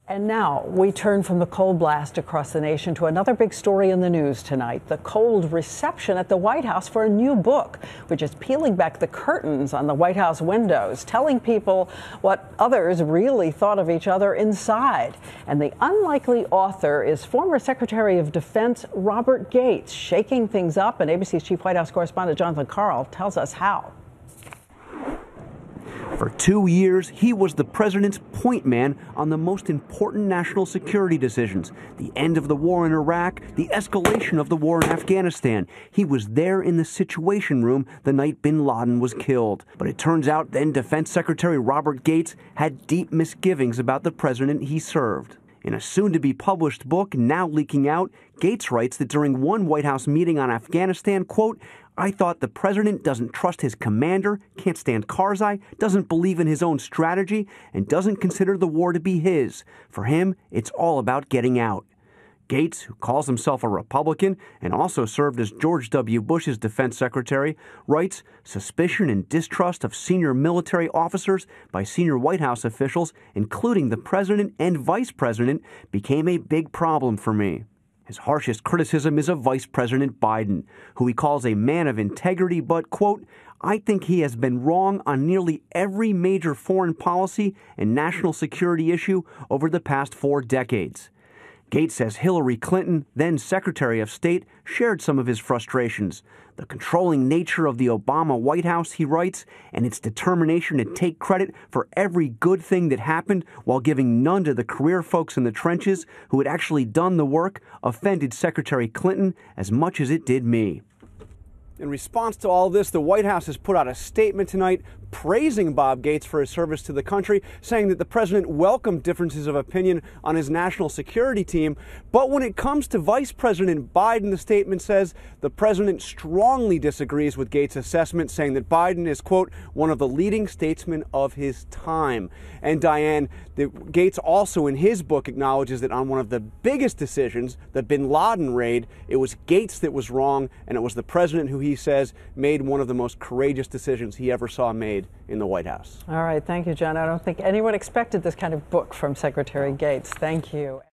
And now we turn from the cold blast across the nation to another big story in the news tonight, the cold reception at the White House for a new book, which is peeling back the curtains on the White House windows, telling people what others really thought of each other inside. And the unlikely author is former Secretary of Defense Robert Gates, shaking things up. And ABC's chief White House correspondent Jonathan Karl tells us how. For 2 years, he was the president's point man on the most important national security decisions: the end of the war in Iraq, the escalation of the war in Afghanistan. He was there in the Situation Room the night bin Laden was killed. But it turns out then Defense Secretary Robert Gates had deep misgivings about the president he served. In a soon-to-be-published book now leaking out, Gates writes that during one White House meeting on Afghanistan, quote, "I thought the president doesn't trust his commander, can't stand Karzai, doesn't believe in his own strategy, and doesn't consider the war to be his. For him, it's all about getting out." Gates, who calls himself a Republican and also served as George W. Bush's defense secretary, writes, "Suspicion and distrust of senior military officers by senior White House officials, including the president and vice president, became a big problem for me." His harshest criticism is of Vice President Biden, who he calls a man of integrity, but, quote, "I think he has been wrong on nearly every major foreign policy and national security issue over the past 4 decades. Gates says Hillary Clinton, then Secretary of State, shared some of his frustrations. The controlling nature of the Obama White House, he writes, and its determination to take credit for every good thing that happened while giving none to the career folks in the trenches who had actually done the work, offended Secretary Clinton as much as it did me." In response to all this, the White House has put out a statement tonight praising Bob Gates for his service to the country, saying that the president welcomed differences of opinion on his national security team. But when it comes to Vice President Biden, the statement says the president strongly disagrees with Gates' assessment, saying that Biden is, quote, "one of the leading statesmen of his time." And Diane, Gates also in his book acknowledges that on one of the biggest decisions, the bin Laden raid, it was Gates that was wrong, and it was the president who he says made one of the most courageous decisions he ever saw made in the White House. All right. Thank you, John. I don't think anyone expected this kind of book from Secretary Gates. Thank you.